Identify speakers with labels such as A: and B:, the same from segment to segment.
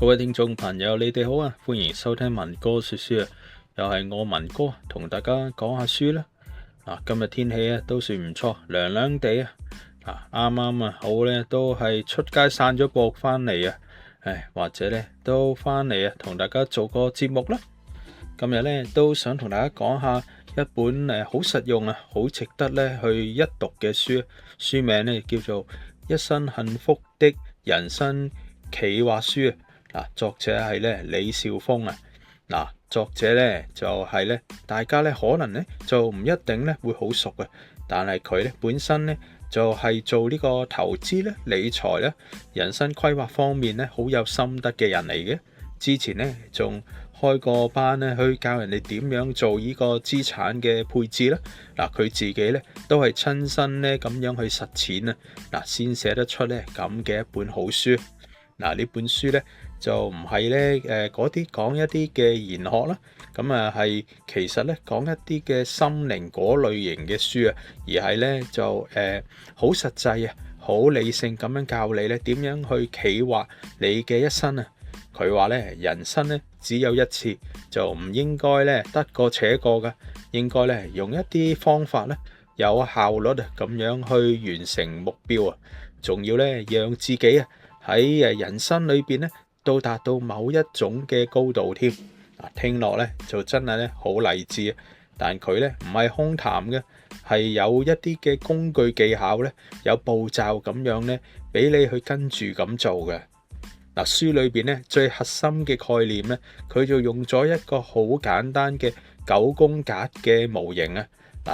A: 各位聽眾朋友，你哋好啊！歡迎收聽文哥說書啊，又係我文哥同大家講下書啦。今日天氣啊都算唔錯，涼涼地啊。啱啱啊好咧，都係出街散咗步翻嚟啊。或者咧都翻嚟啊，同大家做個節目啦。今日咧都想同大家講下一本好實用啊，好值得咧去一讀嘅書。書名咧叫做《一生幸福的人生企劃書》啊。作者係咧李兆豐啊。作者咧就係咧，大家咧可能咧就唔一定咧會好熟嘅，但係佢咧本身咧就係做呢個投資咧、理財咧、人生規劃方面咧好有心得嘅人嚟嘅。之前咧仲開過班咧去教人哋點樣做呢個資產嘅配置啦。佢自己咧都係親身咧咁樣去實踐啊，先寫得出咧咁嘅一本好書。呢本書咧就唔係咧嗰啲講一啲嘅玄學啦，咁係其實咧講一啲嘅心靈嗰類型嘅書啊，而係咧就好實際啊，好理性咁樣教你咧點樣去企劃你嘅一生啊。佢話咧人生咧只有一次，就唔應該咧得過且過噶，應該咧用一啲方法咧有效率啊咁樣去完成目標啊，仲要咧讓自己啊喺人生裏邊咧到達到某一種嘅高度添。聽落咧就真係咧好勵志啊，但佢咧唔係空談嘅，係有一啲嘅工具技巧咧，有步驟咁樣咧俾你去跟住咁做嘅。書裏邊咧最核心嘅概念咧，佢就用咗一個好簡單嘅9宮格嘅模型啊。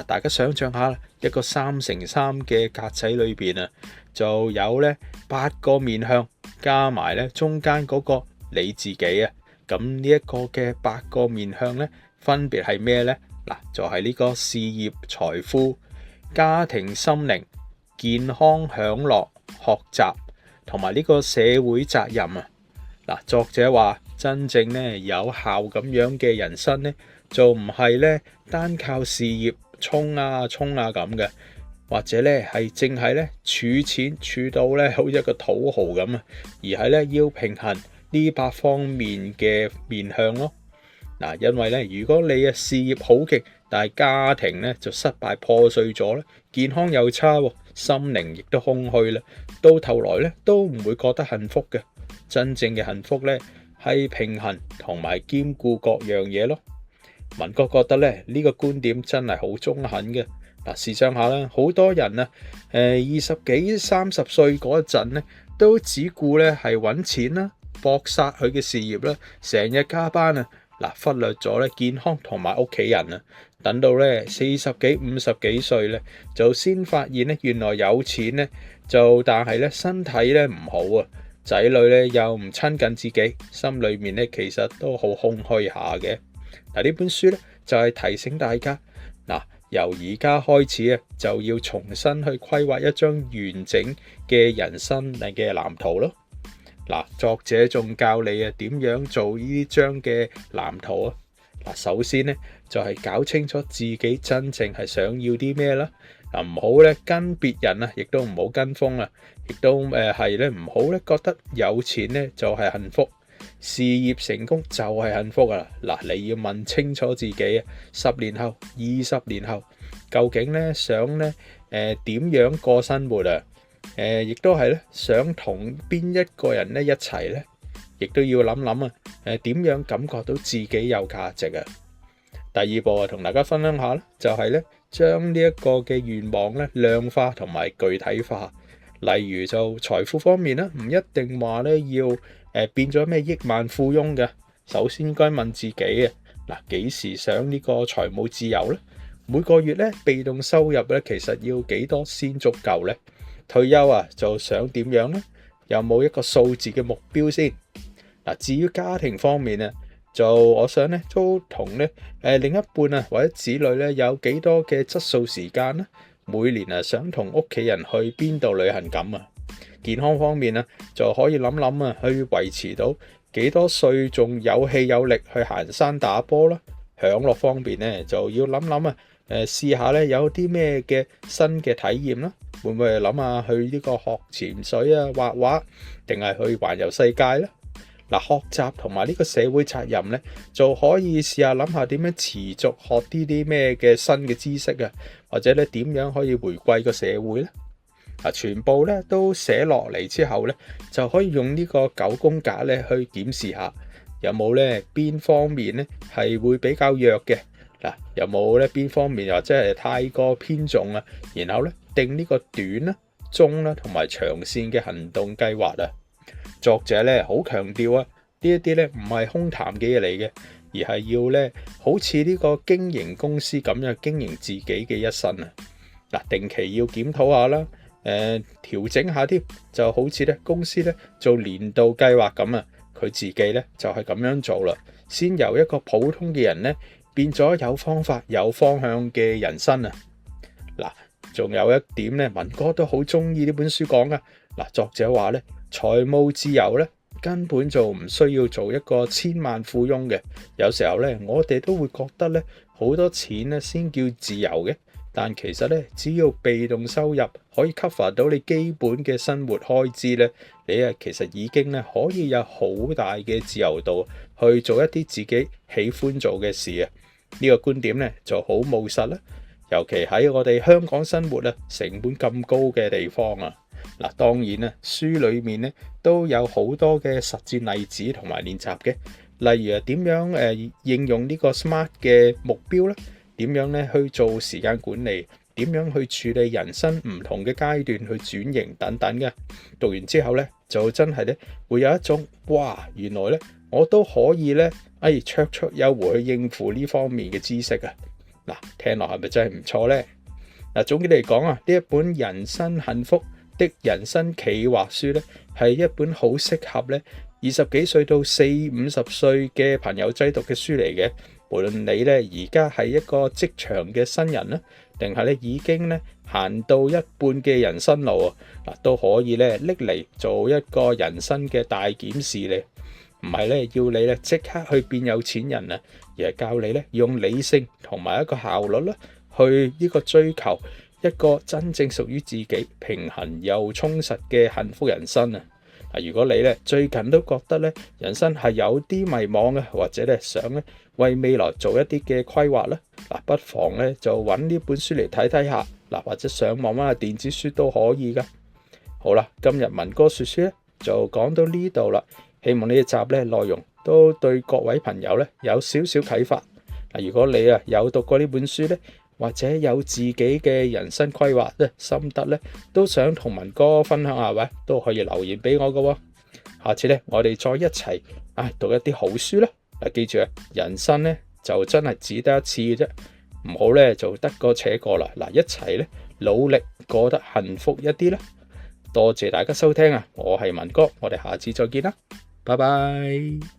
A: 大家想象下一個3×3嘅格仔裏邊啊，就有咧8個面向，加埋咧中間嗰個你自己啊。咁呢一個嘅8個面向咧，分別係咩咧？就係呢個事業、財富、家庭、心靈、健康、享樂、學習同埋呢個社會責任啊。作者話真正咧有效咁樣嘅人生咧，就唔係咧單靠事業衝啊咁嘅，或者咧係淨係咧儲錢儲到咧好似一個土豪咁啊，而係咧要平衡呢8方面嘅面向咯。因為咧如果你嘅事業好勁，但係家庭咧就失敗破碎咗咧，健康又差，心靈亦都空虛啦，到頭來咧都唔會覺得幸福嘅。真正嘅幸福咧係平衡同埋兼顧各樣嘢咯。文哥覺得咧呢個觀點真係好中肯嘅。試想下啦，好多人啊20幾30歲嗰陣咧都只顧咧係揾錢啦，搏殺佢嘅事業啦，成日加班啊，忽略咗咧健康同埋屋企人啊。等到咧40幾50幾歲咧，就先發現咧原來有錢咧但係咧身體咧唔好啊，仔女咧又唔親近自己，心裏面咧其實都好空虛下嘅。呢本書咧就係提醒大家，由而家開始啊，就要重新去規劃一張完整嘅人生嘅藍圖咯。作者仲教你啊點樣做呢張嘅藍圖啊。首先咧就係搞清楚自己真正係想要啲咩啦。唔好咧跟別人啊，亦都唔好跟風啊，亦都係咧唔好咧覺得有錢咧就係幸福，事業成功就係幸福啊。你要問清楚自己啊，10年後、20年後究竟咧想咧點樣過生活啊？亦都係咧想同邊一個人咧一齊咧，亦都要諗諗啊點樣感覺到自己有價值啊。第二步啊，同大家分享下咧，就係咧將呢一個嘅願望咧量化同埋具體化。例如就財富方面咧，唔一定話咧要變咗咩億萬富翁嘅。首先應該問自己啊，幾時想呢個財務自由咧？每個月咧被動收入咧其實要幾多先足夠咧？退休啊就想點樣咧？有冇一個數字嘅目標先？至於家庭方面啊，就我想咧都同咧另一半啊或者子女咧有幾多嘅質素時間咧？每年啊想同屋企人去邊度旅行咁啊？健康方面啊就可以諗諗啊，去維持到幾多歲仲有氣有力去行山打波啦。享樂方面咧就要諗諗啊，試下咧有啲咩嘅新嘅體驗啦。會唔會諗下去呢個學潛水啊、畫畫，定係去環遊世界咧？嗱，學習同埋呢個社會責任咧，就可以試下諗下點樣持續學啲咩嘅新嘅知識啊，或者咧點樣可以回饋個社會咧。全部咧都寫落嚟之後咧，就可以用呢個9宮格咧去檢視下，有冇咧邊方面咧係會比較弱嘅，嗱，有冇咧邊方面或者係太過偏重啊，然後咧定呢個短啦、中啦同埋長線嘅行動計劃啊。作者咧好強調啊，呢一啲咧唔係空談嘅嘢嚟嘅，而係要咧好似呢個經營公司咁樣經營自己嘅一生啊。嗱，定期要檢討下啦，調整下添，就好似咧公司咧做年度計劃咁啊，佢自己咧就係咁樣做啦，先由一個普通嘅人咧變咗有方法、有方向嘅人生啊。嗱，仲有一點咧，文哥都好中意呢本書講啊。嗱，作者話咧，財務自由咧根本就唔需要做一個千萬富翁嘅。有時候咧，我哋都會覺得咧好多錢咧先叫自由嘅，但其實咧只要被動收入可以 cover 到你基本嘅生活開支咧，你啊其實已經咧可以有好大嘅自由度去做一啲自己喜歡做嘅事啊。呢個觀點咧就好務實啦，尤其喺我哋香港生活啊成本咁高嘅地方啊。嗱，當然啦，書裏面咧都有好多嘅實戰例子同埋練習嘅，例如點樣應用呢個 SMART 嘅目標咧，點樣咧去做時間管理，點樣去處理人生唔同嘅階段去轉型等等嘅。讀完之後咧，就真係咧會有一種哇，原來咧我都可以咧綽綽有餘去應付呢方面嘅知識啊！嗱，聽落係咪真係唔錯咧？嗱，總結嚟講啊，呢一本人生幸福的人生企劃書咧，係一本好適合咧20幾歲到40-50歲嘅朋友仔讀嘅書嚟嘅。無論你咧而家係一個職場嘅新人啦，定係咧已經咧行到一半嘅人生路啊，嗱，都可以咧拎嚟做一個人生嘅大檢視咧。唔係咧要你咧即刻去變有錢人啊，而係教你咧用理性同埋一個效率啦，去呢個追求一個真正屬於自己平衡又充實嘅幸福人生啊！如果你咧最近都覺得咧人生係有啲迷茫嘅，或者咧想咧為未來做一啲嘅規劃咧，嗱，不妨咧就揾呢本書嚟睇睇下，嗱，或者上網揾下電子書都可以噶。好啦，今日文哥說書咧就講到呢度啦，希望呢一集咧內容都對各位朋友咧有少少啟發。嗱，如果你啊有讀過呢本書咧，或者有自己嘅人生規劃咧心得咧，都想同文哥分享下嘅，都可以留言俾我噶。下次咧我哋再一齊讀一啲好書啦。嗱，記住啊，人生咧就真係只得一次嘅啫，唔好咧就得過且過啦。嗱，一齊咧努力過得幸福一啲啦。多謝大家收聽啊，我係文哥，我哋下次再見啦，拜拜。